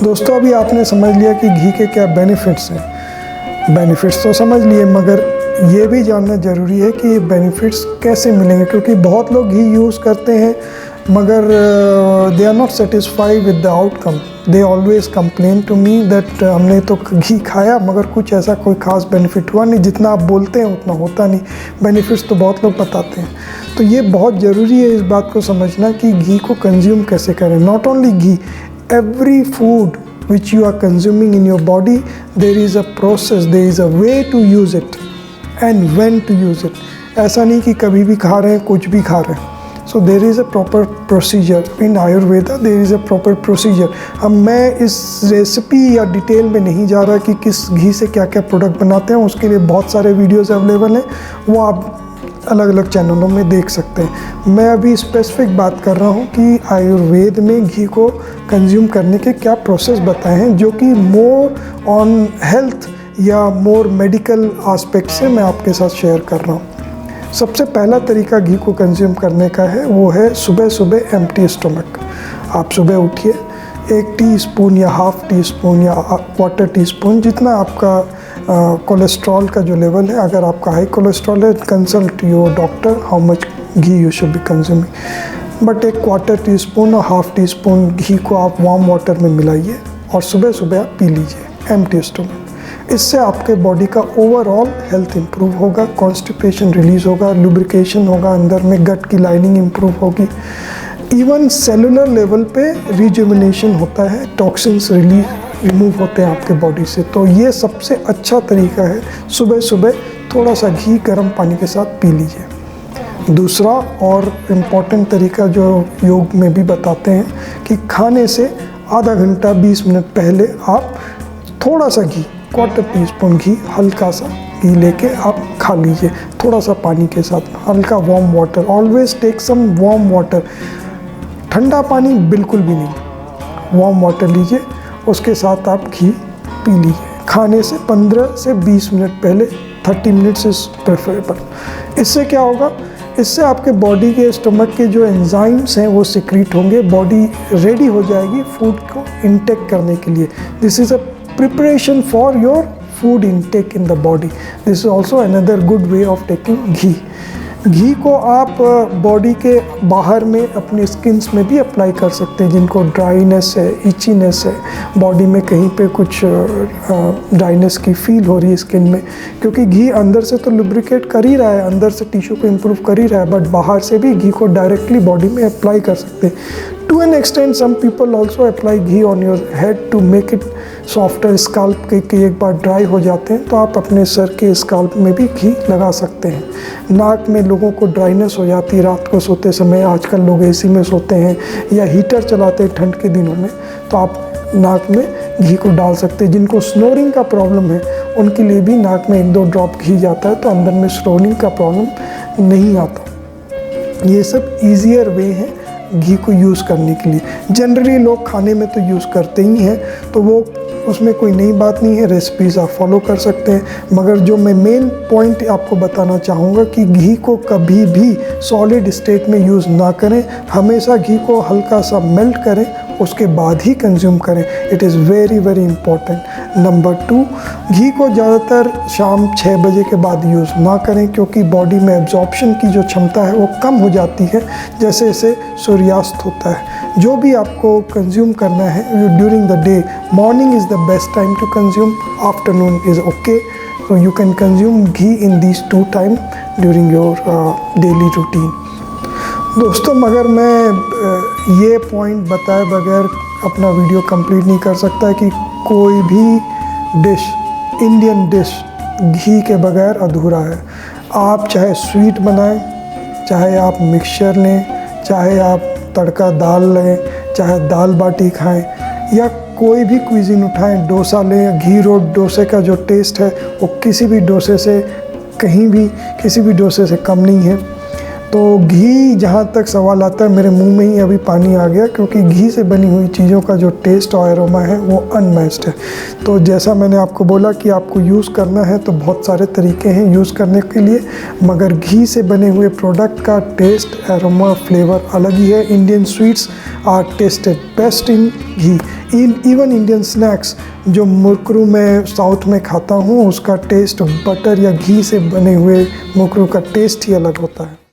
दोस्तों अभी आपने समझ लिया कि घी के क्या बेनिफिट्स हैं। बेनिफिट्स तो समझ लिए, मगर ये भी जानना ज़रूरी है कि ये बेनिफिट्स कैसे मिलेंगे, क्योंकि बहुत लोग घी यूज़ करते हैं मगर they are not satisfied with the outcome. They always complain to me that हमने तो घी खाया मगर कुछ ऐसा कोई ख़ास बेनिफिट हुआ नहीं, जितना आप बोलते हैं उतना होता नहीं। बेनिफिट्स तो बहुत लोग बताते हैं, तो ये बहुत ज़रूरी है इस बात को समझना कि घी को कंज्यूम कैसे करें। Not only ghee, every food which you are consuming in your body, there is a process, there is a way to use it and when to use it. ऐसा नहीं कि कभी भी खा रहे हैं कुछ भी खा रहे हैं। So there is a proper procedure in Ayurveda, there is a proper procedure. अब मैं इस रेसिपी या डिटेल में नहीं जा रहा कि किस घी से क्या क्या प्रोडक्ट बनाते हैं, उसके लिए बहुत सारे वीडियोस अवेलेबल हैं, वो आप अलग अलग चैनलों में देख सकते हैं। मैं अभी स्पेसिफिक बात कर रहा हूँ कि आयुर्वेद में घी को कंज्यूम करने के क्या प्रोसेस बताए हैं, जो कि मोर ऑन हेल्थ या मोर मेडिकल एस्पेक्ट से मैं आपके साथ शेयर कर रहा हूँ। सबसे पहला तरीका घी को कंज्यूम करने का है, वो है सुबह सुबह एम्प्टी स्टमक। आप सुबह उठिए, 1 टीस्पून या हाफ टी स्पून या क्वार्टर टी स्पून, जितना आपका कोलेस्ट्रॉल का जो लेवल है, अगर आपका हाई कोलेस्ट्रॉल है, consult your doctor how much ghee you should be consuming. But 1 quarter tea spoon और हाफ टी स्पून घी को आप वार्म वाटर में मिलाइए और सुबह सुबह आप पी लीजिए एम्प्टी स्टमक। इससे आपके बॉडी का ओवरऑल हेल्थ इंप्रूव होगा, कॉन्स्टिपेशन रिलीज़ होगा, लुब्रिकेशन होगा, अंदर में गट की लाइनिंग इंप्रूव होगी, इवन सेलुलर लेवल पे रिजुविनेशन होता है, टॉक्सिन्स रिमूव होते हैं आपके बॉडी से। तो ये सबसे अच्छा तरीका है, सुबह सुबह थोड़ा सा घी गर्म पानी के साथ पी लीजिए। दूसरा और इम्पॉर्टेंट तरीका जो योग में भी बताते हैं कि खाने से आधा घंटा 20 मिनट पहले आप थोड़ा सा घी, क्वार्टर टी स्पून घी, हल्का सा घी लेके आप खा लीजिए, थोड़ा सा पानी के साथ, हल्का warm water. Always take some warm water, ठंडा पानी बिल्कुल भी नहीं, वार्म वाटर लीजिए, उसके साथ आप घी पी लीजिए। खाने से 15 से 20 मिनट पहले, 30 मिनट्स इज़ प्रेफरेबल। इससे क्या होगा, इससे आपके बॉडी के स्टमक के जो एंजाइम्स हैं वो सिक्रीट होंगे, बॉडी रेडी हो जाएगी फूड को इनटेक करने के लिए। This is a preparation for your food intake in the body. This is also another good way of taking ghee. घी को आप बॉडी के बाहर में अपने स्किन्स में भी अप्लाई कर सकते हैं, जिनको ड्राइनेस है, इचीनेस है, बॉडी में कहीं पे कुछ ड्राइनेस की फील हो रही है स्किन में, क्योंकि घी अंदर से तो लुब्रिकेट कर ही रहा है, अंदर से टिश्यू को इम्प्रूव कर ही रहा है, बट बाहर से भी घी को डायरेक्टली बॉडी में अप्लाई कर सकते हैं। To an extent some people also apply ghee on your head to make it softer. Scalp के एक बार ड्राई हो जाते हैं तो आप अपने सर के स्काल्प में भी घी लगा सकते हैं। नाक में लोगों को ड्राइनेस हो जाती है रात को सोते समय, आजकल लोग एसी में सोते हैं या हीटर चलाते हैं ठंड के दिनों में, तो आप नाक में घी को डाल सकते हैं। जिनको स्नोरिंग का प्रॉब्लम है उनके लिए भी नाक में 1-2 ड्रॉप घी जाता है तो अंदर में स्नोरिंग का प्रॉब्लम नहीं आता। ये सब ईजियर वे हैं घी को यूज़ करने के लिए। जनरली लोग खाने में तो यूज़ करते ही हैं, तो वो उसमें कोई नई बात नहीं है, रेसिपीज़ आप फॉलो कर सकते हैं। मगर जो मैं मेन पॉइंट आपको बताना चाहूँगा कि घी को कभी भी सॉलिड स्टेट में यूज़ ना करें, हमेशा घी को हल्का सा मेल्ट करें, उसके बाद ही कंज्यूम करें। It is very very important. Number 2, घी को ज़्यादातर शाम 6 बजे के बाद यूज़ ना करें, क्योंकि बॉडी में एब्जॉर्प्शन की जो क्षमता है वो कम हो जाती है जैसे जैसे सूर्यास्त होता है। जो भी आपको कंज्यूम करना है during the day, morning is the best time to consume, afternoon is okay, so you can consume ghee in these 2 time during your daily routine. दोस्तों मगर मैं ये पॉइंट बताए बगैर अपना वीडियो कंप्लीट नहीं कर सकता कि कोई भी डिश, इंडियन डिश घी के बगैर अधूरा है। आप चाहे स्वीट बनाएं, चाहे आप मिक्सचर लें, चाहे आप तड़का दाल लें, चाहे दाल बाटी खाएं, या कोई भी क्विज़िन उठाएं, डोसा लें, घी रोड डोसे का जो टेस्ट है वो किसी भी डोसे से कहीं भी, किसी भी डोसे से कम नहीं है। तो घी जहाँ तक सवाल आता है, मेरे मुंह में ही अभी पानी आ गया, क्योंकि घी से बनी हुई चीज़ों का जो टेस्ट और एरोमा है वो अनमैच्ड है। तो जैसा मैंने आपको बोला कि आपको यूज़ करना है तो बहुत सारे तरीके हैं यूज़ करने के लिए, मगर घी से बने हुए प्रोडक्ट का टेस्ट, एरोमा, फ्लेवर अलग ही है। Indian sweets are tasted best in ghee. Even Indian snacks जो मुरकुरु मैं साउथ में खाता हूँ, उसका टेस्ट बटर या घी से बने हुए मुरकुरु का टेस्ट ही अलग होता है।